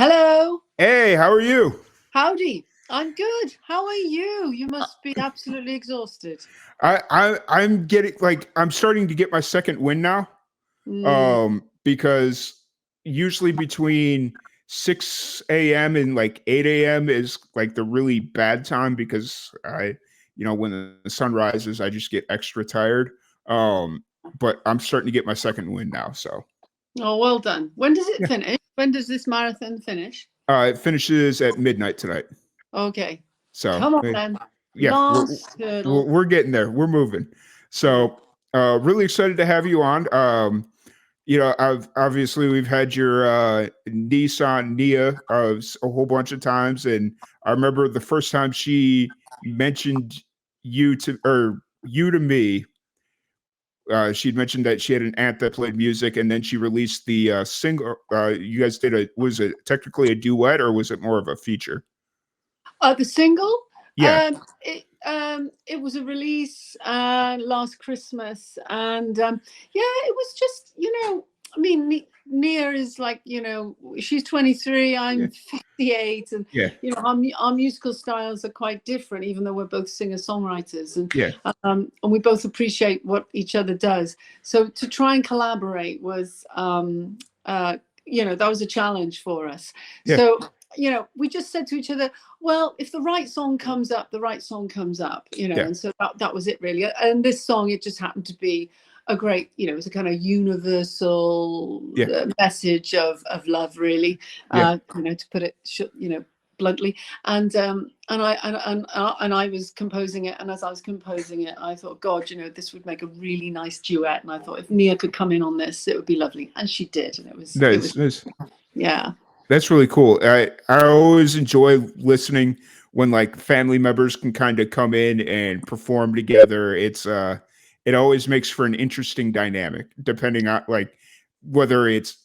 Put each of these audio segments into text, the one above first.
Hello. Hey, how are you? Howdy. I'm good. How are you? You must be absolutely exhausted. I'm getting I'm starting to get my second win now. Mm. Because usually between 6 a.m. and like 8 a.m. is like the really bad time because when the sun rises, I just get extra tired. Um, but I'm starting to get my second win now. So Oh, well done. When does it yeah, finish? When does this marathon finish? it finishes at midnight tonight. Okay. So Come on then. yeah, Last hurdle. we're getting there. We're moving. Yeah. So really excited to have you on. I've obviously we've had your Nissan Nia a whole bunch of times, and I remember the first time she mentioned you to me. She'd mentioned that she had an aunt that played music, and then she released the single. You guys did was it technically a duet or was it more of a feature? The single, Yeah, it was a release last Christmas, and yeah, it was just I mean, Nia is like she's 23, yeah, I'm 58, and yeah, our musical styles are quite different, even though we're both singer songwriters, yeah, and we both appreciate what each other does. So to try and collaborate was that was a challenge for us. yeah, So we just said to each other, well, if the right song comes up, the right song comes up, yeah, and so that was it really. And this song, it just happened to be a great, it was a kind of universal yeah, message of love, really, yeah. to put it, bluntly. And I was composing it, and as I was composing it, I thought, God, this would make a really nice duet. And I thought if Nia could come in on this, it would be lovely, and she did, and it was Nice, nice. yeah. That's really cool. I always enjoy listening when like family members can kind of come in and perform together. It always makes for an interesting dynamic, depending on like whether it's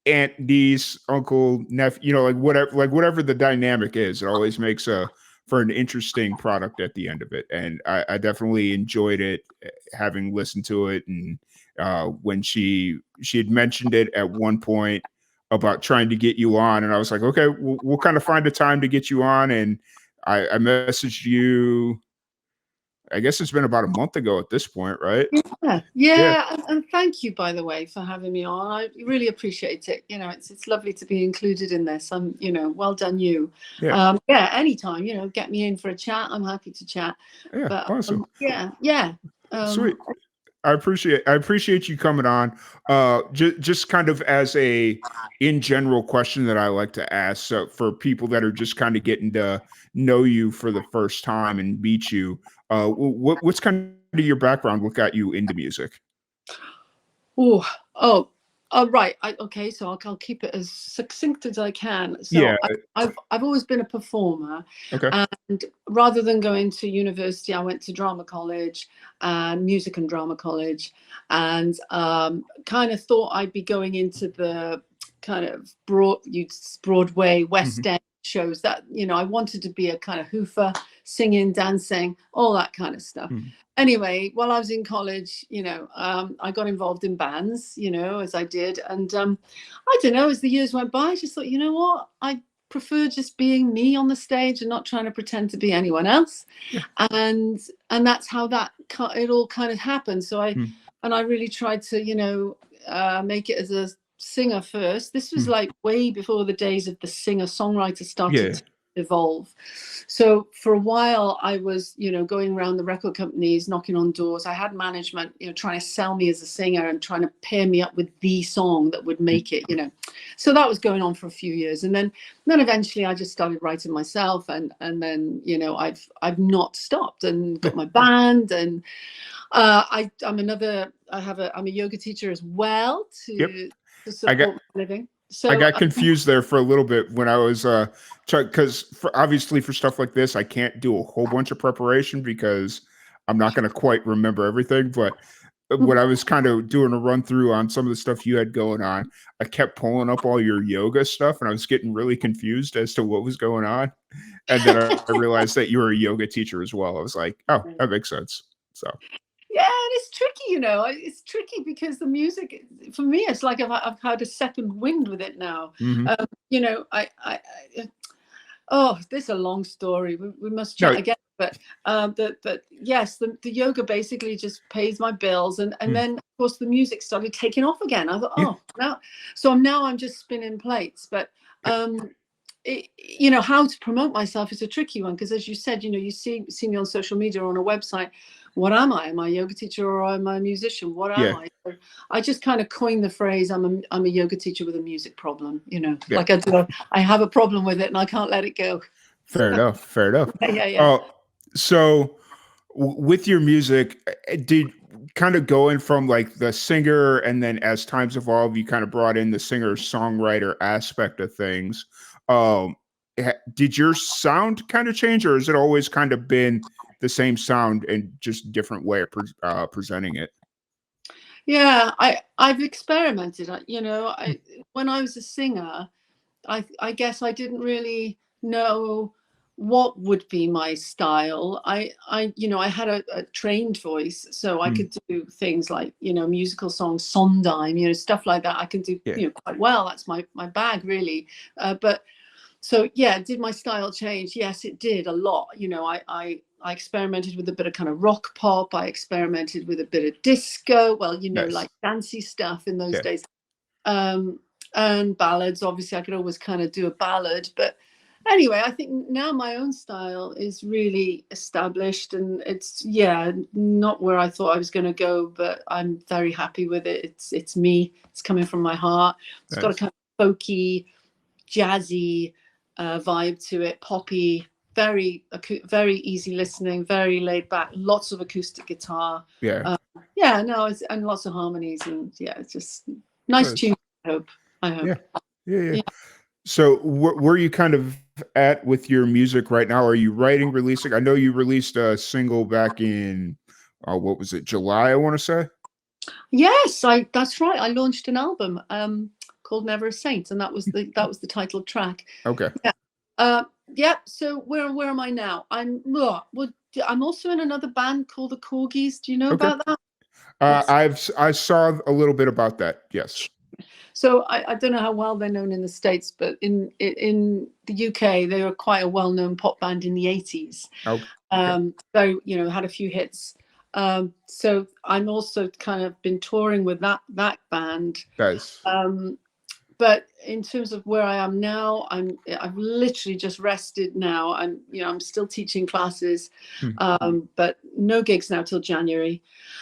aunt, niece, uncle, nephew, like whatever the dynamic is. It always makes for an interesting product at the end of it. And I definitely enjoyed it, having listened to it. And when she had mentioned it at one point about trying to get you on, and I was like, okay, we'll kind of find a time to get you on. And I messaged you. I guess it's been about a month ago at this point, right? Yeah, Yeah, yeah, and thank you, by the way, for having me on. I really appreciate it. It's lovely to be included in this. Well done, you. yeah, Yeah, anytime, get me in for a chat. I'm happy to chat. yeah. But Awesome, yeah, yeah. sweet. I appreciate you coming on. Just kind of as a in general question that I like to ask, so for people that are just kind of getting to know you for the first time and meet you, what's kind of your background? What got you into music? Oh, oh, oh, right. Okay, so I'll keep it as succinct as I can. Yeah. So I've always been a performer, Okay. and rather than going to university, I went to drama college and music and drama college, and kind of thought I'd be going into the kind of Broadway, West Hmm. End shows. That I wanted to be a kind of hoofer, singing, dancing, all that kind of stuff. Hmm. Anyway, while I was in college, I got involved in bands, as I did. And I don't know, as the years went by, I just thought, you know what? I prefer just being me on the stage and not trying to pretend to be anyone else. Yeah. And that's how it all kind of happened. So Mm, I really tried to, make it as a singer first. This was mm. like way before the days of the singer-songwriter started Yeah. to evolve. So for a while I was, going around the record companies, knocking on doors. I had management, trying to sell me as a singer and trying to pair me up with the song that would Mm. make it, So that was going on for a few years. And then eventually I just started writing myself, and then, I've not stopped and Yeah. got my band. And I'm a yoga teacher as well Yep. to I got support my living. I So got confused there for a little bit when I was because for obviously for stuff like this I can't do a whole bunch of preparation because I'm not going to quite remember everything. But when I was kind of doing a run through on some of the stuff you had going on, I kept pulling up all your yoga stuff, and I was getting really confused as to what was going on. And then I realized that you were a yoga teacher as well. I was like, oh, that makes sense. So Yeah, and it's tricky, you know. It's tricky because the music, for me, it's like I've had a second wind with it now. Hmm. You know, oh, this is a long story. We must chat No. again. But yes, the yoga basically just pays my bills, and Mm. then of course the music started taking off again. I thought, Yeah. oh, now, so I'm just spinning plates. But um, you know, how to promote myself is a tricky one because, as you said, you know, you see me on social media or on a website. What am I? Am I a yoga teacher or am I a musician? What am Yeah. I? So I just kind of coined the phrase, I'm a yoga teacher with a music problem, you know, Yeah. like I have a problem with it and I can't let it go. Fair enough. Fair enough. Yeah. So with your music, did kind of going from like the singer, and then as times evolve, you kind of brought in the singer songwriter aspect of things. Um, did your sound kind of change, or has it always kind of been the same sound and just different way of presenting it? Yeah, I've experimented. You know, I when I was a singer, I guess I didn't really know what would be my style. You know, I had a trained voice, so I Mm, could do things like, you know, musical songs, Sondheim, you know, stuff like that. I can do, yeah. you know, quite well. That's my bag, really. But so yeah, did my style change? Yes, it did a lot. You know, I experimented with a bit of kind of rock pop. I experimented with a bit of disco. Well, you know, Nice. like dancey stuff in those Yeah. days. Um, and ballads. Obviously, I could always kind of do a ballad. But anyway, I think now my own style is really established, and it's, yeah, not where I thought I was going to go, but I'm very happy with it. It's me. It's coming from my heart. It's got a Nice. kind of folky, jazzy vibe to it, poppy, very easy listening, very laid back, lots of acoustic guitar. Yeah. Yeah, no, and lots of harmonies, and yeah, it's just nice Nice. tune. I hope. I Yeah. hope. Yeah. Yeah. Yeah. So where are you kind of at with your music right now? Are you writing, releasing? I know you released a single back in what was it, July, I want to say? Yes, I. That's right. I launched an album called Never a Saint, and that was the title track. Okay. Yeah. Yeah. So where am I now? I'm also in another band called the Corgis. Do you know Okay. about that? It's I saw a little bit about that. Yes. So I don't know how well they're known in the States, but in the UK, they were quite a well-known pop band in the 80s. Okay. Okay. So, you know, had a few hits. So I'm also kind of been touring with that band. Nice. Um, but in terms of where I am now, I've literally just rested now. I'm still teaching classes, Hmm. but no gigs now till January.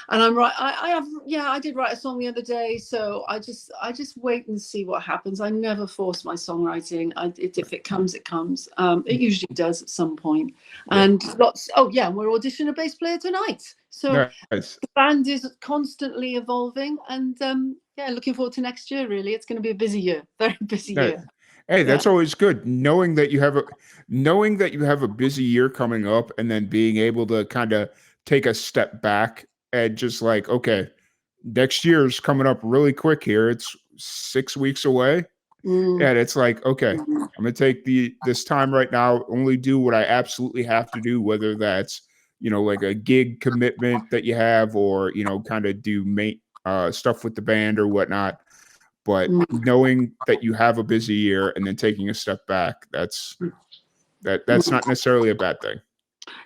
And I'm right. I did write a song the other day, so I just wait and see what happens. I never force my songwriting. If it comes, it comes. It usually does at some point. Yeah. And lots. Oh yeah, we're auditioning a bass player tonight. So Nice. the band is constantly evolving, and yeah, looking forward to next year. Really, it's going to be a busy year, very busy Nice. year. Hey, Yeah. that's always good. Knowing that you have a busy year coming up, and then being able to kind of take a step back and just like, okay, next year's coming up really quick here. It's 6 weeks away. Mm, And it's like, okay, mm, I'm gonna take this time right now, only do what I absolutely have to do, whether that's, like a gig commitment that you have, or, kind of do stuff with the band or whatnot. But mm, knowing that you have a busy year and then taking a step back, that's mm. not necessarily a bad thing.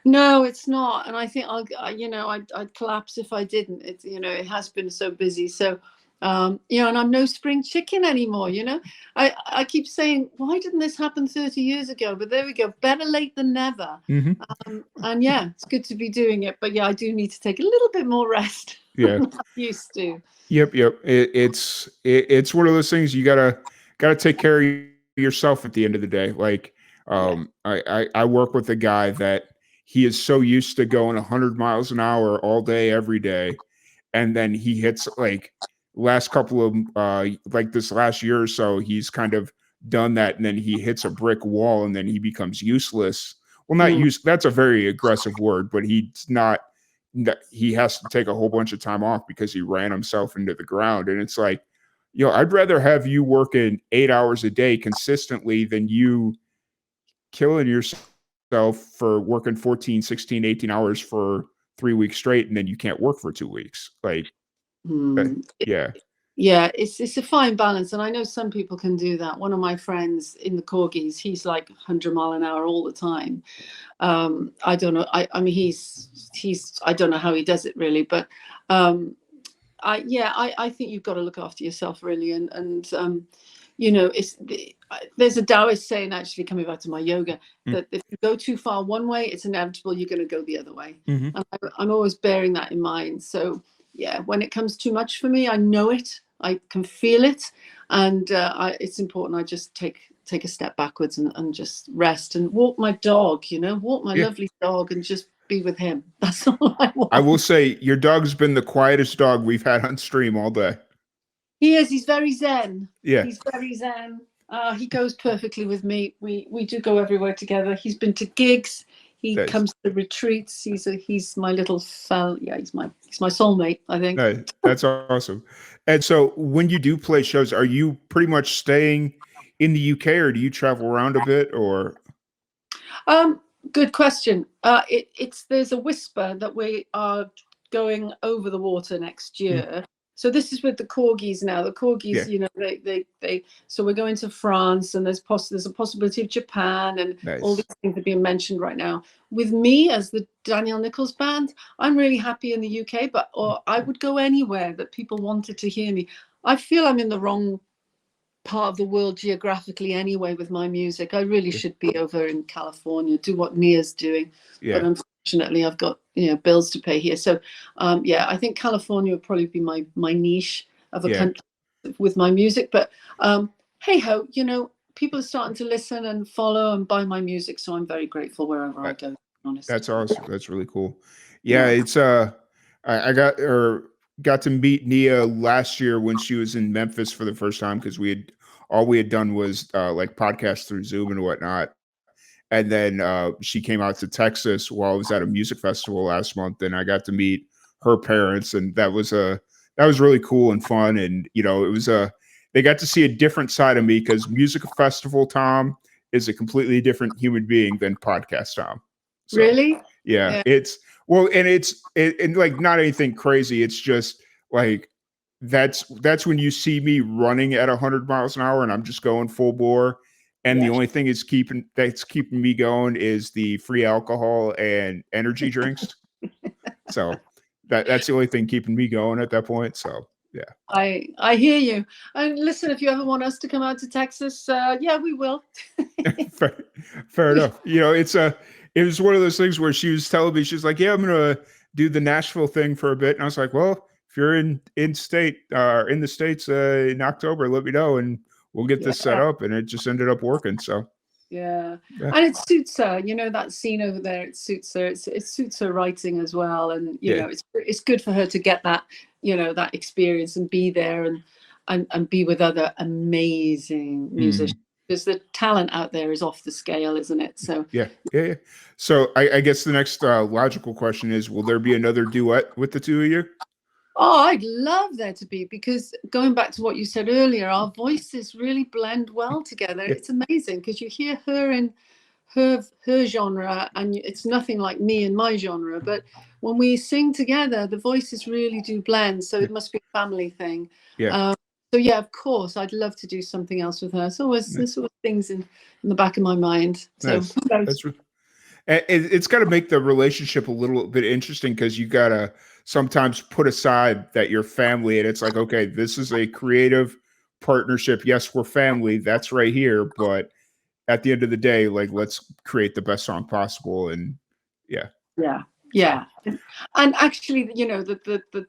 No, it's not, and I think I'd collapse if I didn't. It has been so busy. So, and I'm no spring chicken anymore. I keep saying, why didn't this happen 30 years ago? But there we go. Better late than never. Hmm. And yeah, it's good to be doing it. But yeah, I do need to take a little bit more rest Yeah. than I used to. Yep, yep. It's one of those things you gotta take care of yourself at the end of the day. Like, Yeah. I work with a guy that he is so used to going 100 miles an hour all day, every day, and then he hits like last couple of like this last year or so, he's kind of done that, and then he hits a brick wall, and then he becomes useless. Well, not Mm, use. That's a very aggressive word, but he's not that he has to take a whole bunch of time off because he ran himself into the ground. And it's like, I'd rather have you working 8 hours a day consistently than you killing yourself for working 14, 16, 18 hours for 3 weeks straight, and then you can't work for 2 weeks. Like, Mm. yeah, Yeah, it's a fine balance, and I know some people can do that. One of my friends in the corgis, he's like 100 mile an hour all the time. I don't know. I mean, he's. I don't know how he does it really, but I think you've got to look after yourself really, and there's a Taoist saying, actually, coming back to my yoga, mm, that if you go too far one way, it's inevitable you're going to go the other way, hmm, and I'm always bearing that in mind. So yeah, when it comes too much for me, I know it, I can feel it, and it's important I just take a step backwards and just rest and walk my dog, walk my yeah. lovely dog and just be with him. That's all I I will want. say your dog's been the quietest dog we've had on stream all day. He is. He's very zen. Yeah, He's very zen. He goes perfectly with me. We do go everywhere together. He's been to gigs. He nice, comes to retreats. He's my little fell. Yeah, he's my soulmate, I think. nice. That's awesome. And so, when you do play shows, are you pretty much staying in the UK, or do you travel around a bit? Or Um, Good question. It's there's a whisper that we are going over the water next mm, year. So this is with the corgis now. The corgis, yeah, they. So we're going to France, and there's a possibility of Japan, and all nice, these things are being mentioned right now. With me as the Danielle Nicholls band, I'm really happy in the UK, or I would go anywhere that people wanted to hear me. I feel I'm in the wrong part of the world geographically anyway with my music. I really yeah, should be over in California, do what Nia's doing, but yeah, unfortunately I've got bills to pay here. So yeah, I think California would probably be my niche of a yeah. country with my music. But hey ho, people are starting to listen and follow and buy my music, so I'm very grateful wherever I That, go, to be honest. that's awesome. That's really cool. Yeah, Yeah. it's I got to meet Nia last year when she was in Memphis for the first time, because we had done was like podcasts through Zoom and whatnot. And then she came out to Texas while I was at a music festival last month, and I got to meet her parents, and that was really cool and fun. And it was they got to see a different side of me, because music festival Tom is a completely different human being than podcast Tom. So Really? yeah, Yeah. it's well, and and like not anything crazy. It's just like that's when you see me running at 100 miles an hour and I'm just going full bore. And the Yeah. only thing that's keeping me going is the free alcohol and energy drinks. So that's the only thing keeping me going at that point. So yeah. I hear you. And listen, if you ever want us to come out to Texas, yeah, we will. fair, fair enough. It was one of those things where she was telling me, she's like, yeah, I'm gonna do the Nashville thing for a bit, and I was like, well, if you're in state in the States in October, let me know and we'll get this set Yeah, up. And it just ended up working. So yeah. yeah, And it suits her, that scene over there, it suits her. It suits her writing as well. And, yeah, it's good for her to get that, that experience and be there and be with other amazing musicians. mhm, Because the talent out there is off the scale, isn't it? So, yeah, yeah, yeah. So I guess the next logical question is, will there be another duet with the two of you? oh, I'd love there to be, because going back to what you said earlier, our voices really blend well together. Yeah, It's amazing because you hear her in her genre, and it's nothing like me and my genre. But when we sing together, the voices really do blend. So yeah, it must be a family thing. yeah. Um, so yeah, of course, I'd love to do something else with her. There's always things in the back of my mind. So Nice. who knows? That's it's got to make the relationship a little bit interesting, because you got to sometimes put aside that you're family, and it's like, okay, this is a creative partnership. Yes, we're family. That's right here. But at the end of the day, like, let's create the best song possible. And yeah. Yeah, So yeah. And actually, the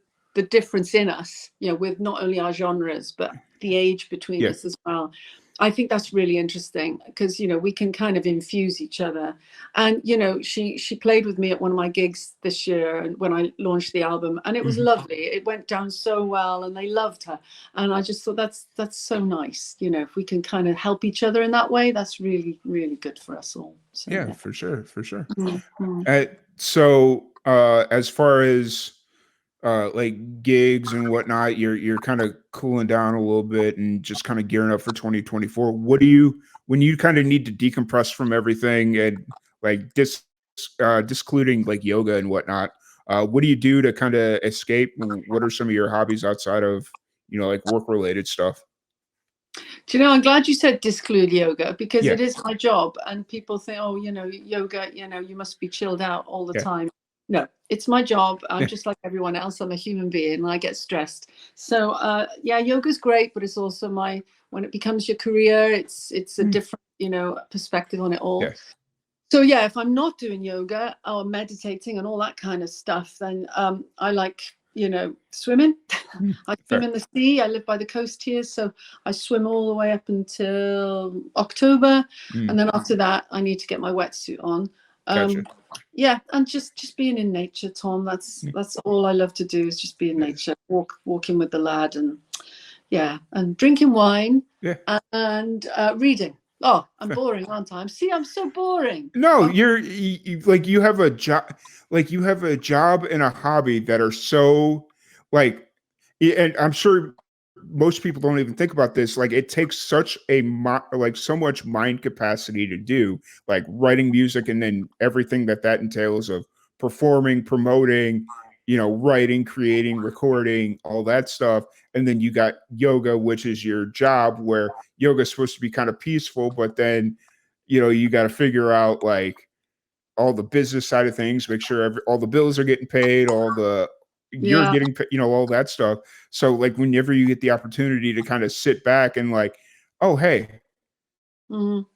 difference in us, with not only our genres but the age between yeah, us as well. I think that's really interesting because we can kind of infuse each other. And she played with me at one of my gigs this year, and when I launched the album, and it was mhm, lovely. It went down so well, and they loved her. And I just thought that's so nice. If we can kind of help each other in that way, that's really, really good for us all. So yeah, yeah. for sure, for sure. Mhm. So as far as like gigs and whatnot, you're kind of cooling down a little bit and just kind of gearing up for 2024. What do you, when you kind of need to decompress from everything and like discluding like yoga and whatnot, What do you do to kind of escape? What are some of your hobbies outside of, like work related stuff? Do you know, I'm glad you said disclude yoga, because Yeah. it is my job, and people think, oh, yoga, you must be chilled out all the Yeah. time. No, it's my job. I'm Yeah. just like everyone else. I'm a human being and I get stressed. So yeah, yoga's great, but it's also when it becomes your career, it's a different, perspective on it all. Yeah. So yeah, if I'm not doing yoga or meditating and all that kind of stuff, then I like, swimming. I swim Fair. in the sea. I live by the coast here, so I swim all the way up until October, and then after that, I need to get my wetsuit on. Gotcha. Yeah, and just being in nature, Tom. That's all I love to do, is just be in nature, walking with the lad, and yeah, and drinking wine, Yeah. and reading. Oh, I'm boring, aren't I? See, I'm so boring. No, like you have a job, and a hobby that are so like, and I'm sure most people don't even think about this. Like it takes so much mind capacity to do, like writing music and then everything that entails of performing, promoting, writing, creating, recording, all that stuff. And then you got yoga, which is your job, where yoga is supposed to be kind of peaceful, but then you got to figure out like all the business side of things, make sure all the bills are getting paid, you're Yeah. getting, all that stuff. So like whenever you get the opportunity to kind of sit back and like, oh, hey. Mm-hmm.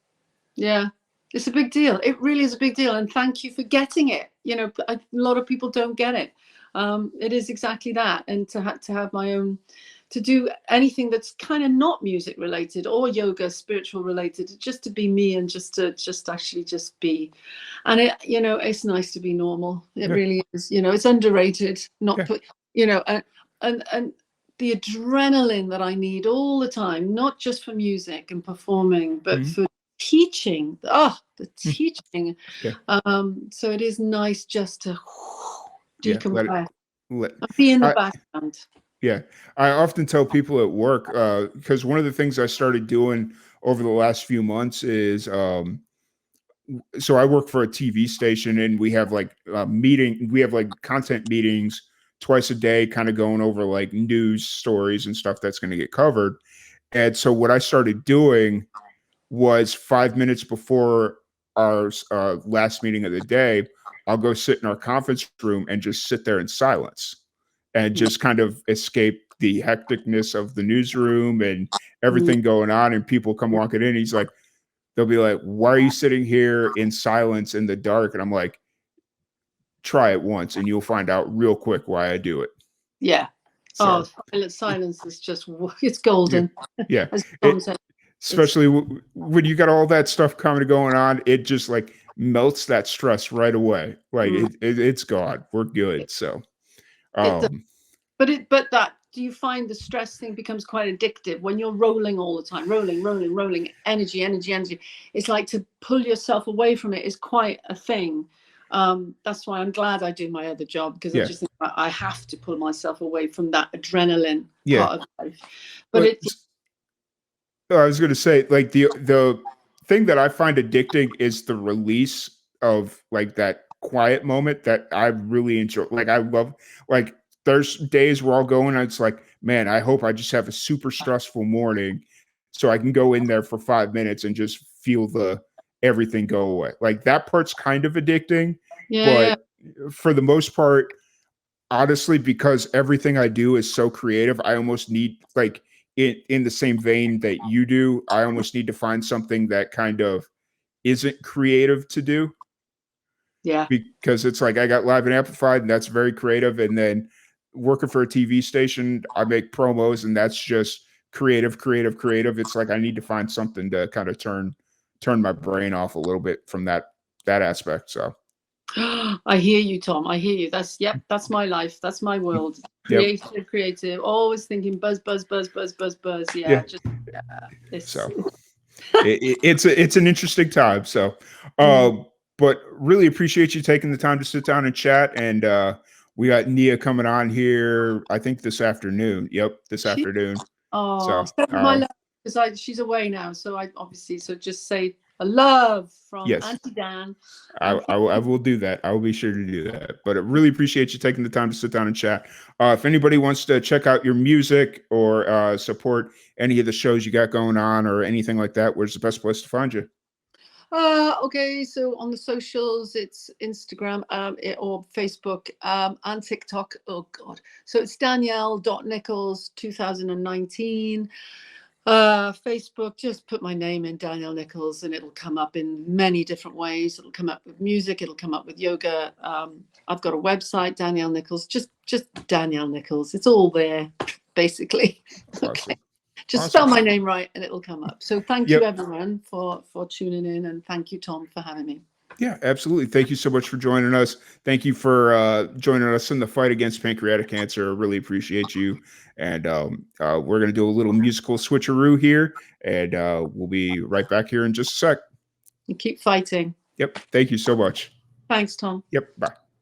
Yeah, it's a big deal. It really is a big deal. And thank you for getting it. A lot of people don't get it. It is exactly that. And to have my own, to do anything that's kind of not music related or yoga, spiritual related, just to be me and just actually just be. And it's nice to be normal. It really is. It's underrated. Not put, and the adrenaline that I need all the time, not just for music and performing, but for teaching. The teaching. So it is nice just to decompress and be in the background. Yeah. I often tell people at work, because one of the things I started doing over the last few months is, so I work for a TV station and we have like we have like content meetings twice a day, kind of going over like news stories and stuff that's going to get covered. And so what I started doing was 5 minutes before our last meeting of the day, I'll go sit in our conference room and just sit there in silence and just kind of escape the hecticness of the newsroom and everything going on. And people come walking in. They'll be like, why are you sitting here in silence in the dark? And I'm like, try it once and you'll find out real quick why I do it. Yeah. So. Oh, silence is just, it's golden. Yeah. Especially when you got all that stuff going on, it just like melts that stress right away. Like it's gone. We're good. So, but do you find the stress thing becomes quite addictive when you're rolling all the time, rolling, energy. It's like to pull yourself away from it is quite a thing. That's why I'm glad I do my other job, because I just think I have to pull myself away from that adrenaline part of life. But I was going to say, like the thing that I find addicting is the release of like that quiet moment that I really enjoy. Like I love, like there's days where I'll go and it's like, man, I hope I just have a super stressful morning so I can go in there for 5 minutes and just feel everything go away. Like that part's kind of addicting, but for the most part, honestly, because everything I do is so creative, I almost need like in the same vein that you do, I almost need to find something that kind of isn't creative to do. Yeah. Because it's like I got Live and Amplified and that's very creative. And then working for a TV station, I make promos and that's just creative. It's like I need to find something to kind of turn my brain off a little bit from that aspect. So I hear you, Tom. I hear you. That's my life. That's my world. Creative. Always thinking buzz. Yeah. It's an interesting time. So, but really appreciate you taking the time to sit down and chat. And we got Nia coming on here, I think this afternoon. Yep, this afternoon. Oh, so my love, because she's away now. So I obviously just say a love from Yes. Auntie Dan. I will do that. I will be sure to do that. But I really appreciate you taking the time to sit down and chat. If anybody wants to check out your music or support any of the shows you got going on or anything like that, where's the best place to find you? Okay, so on the socials, it's Instagram or Facebook and TikTok. Oh God! So it's Danielle.Nicholls 2019. Facebook, just put my name in, Danielle Nicholls, and it'll come up in many different ways. It'll come up with music. It'll come up with yoga. I've got a website, Danielle Nicholls. Just Danielle Nicholls. It's all there, basically. Awesome. Okay. Just Awesome. spell my name right and it'll come up. So thank Yep. you everyone for tuning in, and thank you, Tom, for having me. Yeah, absolutely. Thank you so much for joining us. Thank you for joining us in the fight against pancreatic cancer. I really appreciate you. And we're going to do a little musical switcheroo here, and we'll be right back here in just a sec. And keep fighting. Yep. Thank you so much. Thanks, Tom. Yep. Bye.